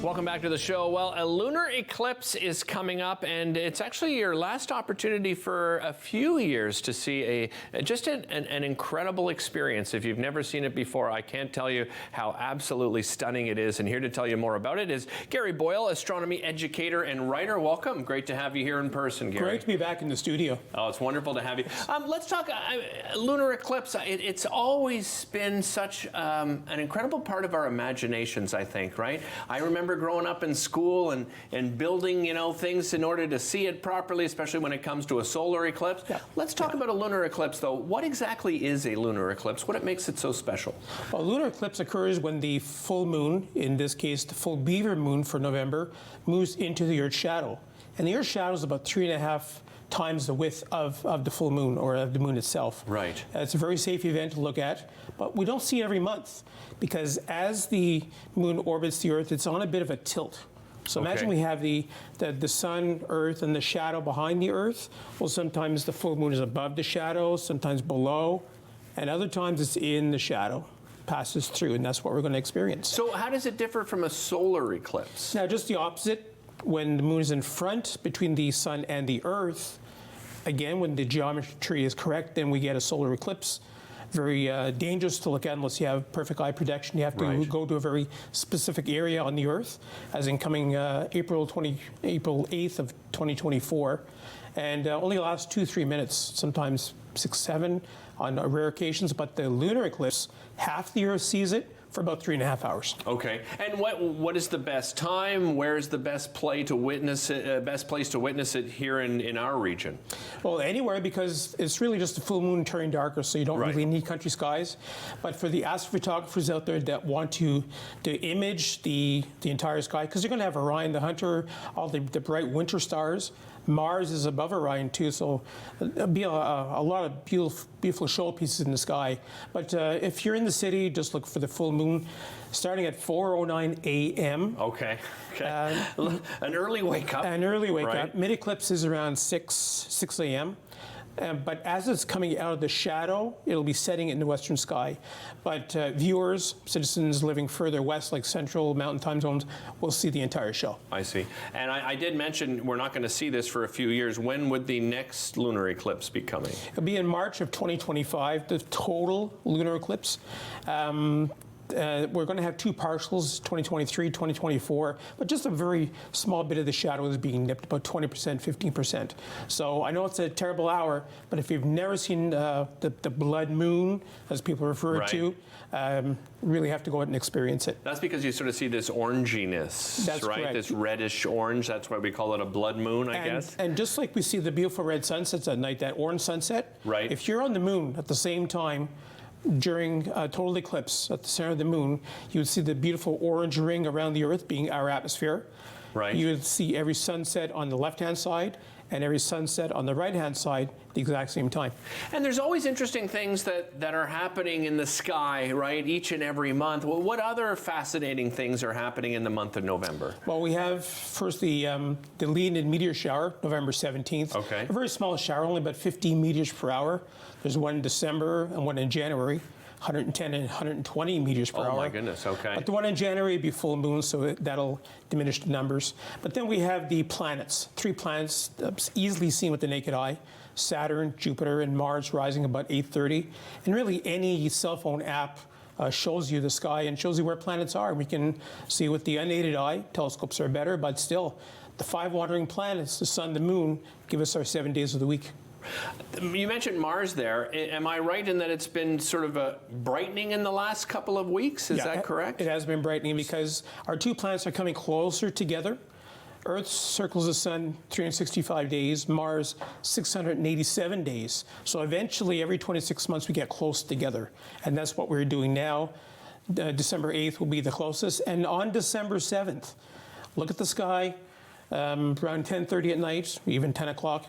Welcome back to the show. Well, a lunar eclipse is coming up, and it's actually your last opportunity for a few years to see just an incredible experience. If you've never seen it before, I can't tell you how absolutely stunning it is. And here to tell you more about it is Gary Boyle, astronomy educator and writer. Welcome. Great to have you here in person, Gary. Great to be back in the studio. Oh, it's wonderful to have you. Let's talk lunar eclipse. It's always been such an incredible part of our imaginations, I think, right? I remember growing up in school and building, things in order to see it properly, especially when it comes to a solar eclipse. Yeah. Let's talk about a lunar eclipse, though. What exactly is a lunar eclipse? What makes it so special? Well, a lunar eclipse occurs when the full moon, in this case the full beaver moon for November, moves into the Earth's shadow. And the Earth's shadow is about 3.5 times the width of the full moon, or of the moon itself. Right. It's a very safe event to look at, but we don't see it every month because as the moon orbits the Earth, it's on a bit of a tilt. So imagine we have the sun, Earth, and the shadow behind the Earth. Well, sometimes the full moon is above the shadow, sometimes below, and other times it's in the shadow, passes through, and that's what we're going to experience. So how does it differ from a solar eclipse? Now, just the opposite. When the moon is in front between the sun and the Earth, again, when the geometry is correct, then we get a solar eclipse. Very dangerous to look at unless you have perfect eye protection. You have to go to a very specific area on the Earth, as in coming April 8th of 2024. And only lasts 2-3 minutes, sometimes 6-7 on rare occasions. But the lunar eclipse, half the Earth sees it for about 3.5 hours. Okay, and what is the best time? Where's the best place to witness it? Best place to witness it here in our region? Well, anywhere, because it's really just the full moon turning darker, so you don't really need country skies. But for the astrophotographers out there that want to image the entire sky, because you're going to have Orion the Hunter, all the bright winter stars. Mars is above Orion too, so there'll be a lot of beautiful show pieces in the sky. But if you're in the city, just look for the full moon starting at 4:09 a.m. Okay. An early wake up. An early wake up. Mid-eclipse is around 6 a.m. But as it's coming out of the shadow, it'll be setting in the western sky. But viewers, citizens living further west, like central mountain time zones, will see the entire show. I see. And I did mention we're not going to see this for a few years. When would the next lunar eclipse be coming? It'll be in March of 2025, the total lunar eclipse. We're going to have 2 partials, 2023, 2024, but just a very small bit of the shadow is being nipped, about 20%, 15%. So I know it's a terrible hour, but if you've never seen the blood moon, as people refer to, really have to go out and experience it. That's because you sort of see this oranginess, that's right? Correct. This reddish orange, that's why we call it a blood moon, I guess. And just like we see the beautiful red sunsets at night, that orange sunset, if you're on the moon at the same time, during a total eclipse at the center of the moon, you would see the beautiful orange ring around the Earth being our atmosphere. You would see every sunset on the left-hand side and every sunset on the right-hand side at the exact same time. And there's always interesting things that are happening in the sky, right, each and every month. Well, what other fascinating things are happening in the month of November? Well, we have first the Leonid meteor shower, November 17th. A very small shower, only about 15 meters per hour. There's one in December and one in January. 110 and 120 meters per hour. Oh my goodness, But the one in January will be full moon, so that'll diminish the numbers. But then we have the planets, 3 planets easily seen with the naked eye. Saturn, Jupiter, and Mars rising about 8:30. And really any cell phone app shows you the sky and shows you where planets are. We can see with the unaided eye. Telescopes are better, but still, the 5 wandering planets, the sun, the moon, give us our 7 days of the week. You mentioned Mars there. Am I right in that it's been sort of brightening in the last couple of weeks? Is that correct? It has been brightening because our 2 planets are coming closer together. Earth circles the sun 365 days, Mars 687 days. So eventually, every 26 months, we get close together. And that's what we're doing now. December 8th will be the closest. And on December 7th, look at the sky around 10:30 at night, even 10 o'clock.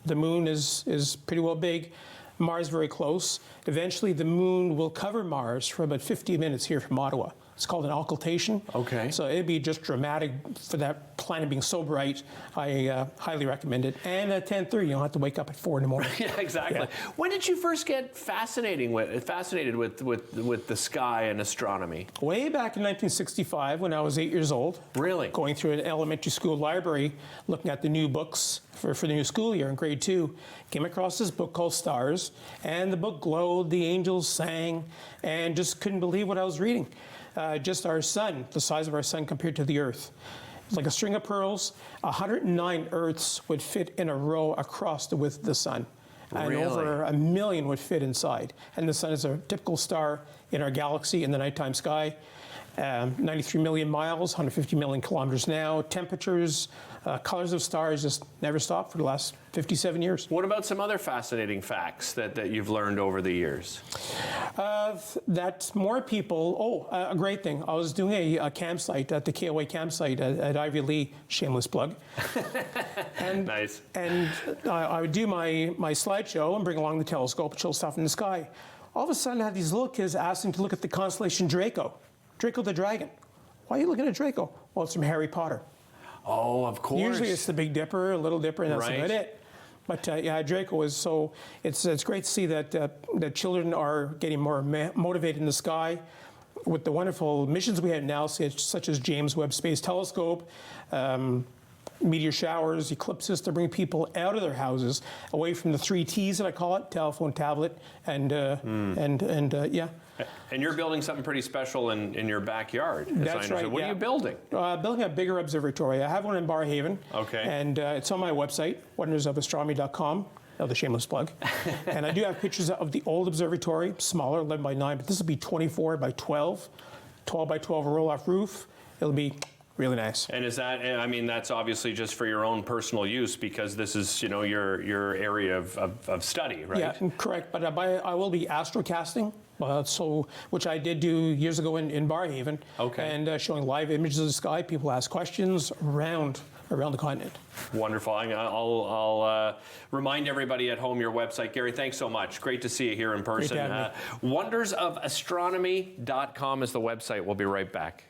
The moon is pretty well big. Mars very close. Eventually, the moon will cover Mars for about 50 minutes here from Ottawa. It's called an occultation. Okay. So it'd be just dramatic for that planet being so bright. I highly recommend it. And at 10:30, you don't have to wake up at 4 in the morning. Yeah, exactly. Yeah. When did you first get fascinated with the sky and astronomy? Way back in 1965, when I was 8 years old. Really? Going through an elementary school library, looking at the new books for the new school year in grade 2, came across this book called Stars, and the book glowed, the angels sang, and just couldn't believe what I was reading. Just our sun, the size of our sun compared to the Earth. It's like a string of pearls. 109 Earths would fit in a row across the width of the sun. And Really? over 1 million would fit inside. And the sun is a typical star in our galaxy in the nighttime sky. 93 million miles, 150 million kilometers now. Temperatures, colors of stars just never stopped for the last 57 years. What about some other fascinating facts that you've learned over the years? That more people, a great thing. I was doing a campsite at the KOA campsite at Ivy Lee, shameless plug. And, Nice. And I would do my slideshow and bring along the telescope and show stuff in the sky. All of a sudden, I had these little kids asking to look at the constellation Draco. Draco the dragon. Why are you looking at Draco? Well, it's from Harry Potter. Oh, of course. Usually it's the Big Dipper, a Little Dipper, and that's Right. about it. But yeah, Draco is so. It's great to see that children are getting more motivated in the sky with the wonderful missions we have now, such as James Webb Space Telescope, meteor showers, eclipses, to bring people out of their houses, away from the 3 T's that I call it: telephone, tablet, and yeah. And you're building something pretty special in your backyard, as I That's understand. right, What are yeah. you building? Building a bigger observatory. I have one in Barrhaven. Okay. And it's on my website, wondersofastronomy.com. Another shameless plug. And I do have pictures of the old observatory, smaller, 11 by 9, but this will be 24 by 12, 12 by 12 roll-off roof. It'll be really nice. And is that, I mean, that's obviously just for your own personal use because this is, you know, your area of study, right? Yeah, correct. But I will be astrocasting, which I did do years ago in Barrhaven. Okay. And showing live images of the sky. People ask questions around the continent. Wonderful. I'll remind everybody at home your website. Gary, thanks so much. Great to see you here in person. Great to have Wondersofastronomy.com is the website. We'll be right back.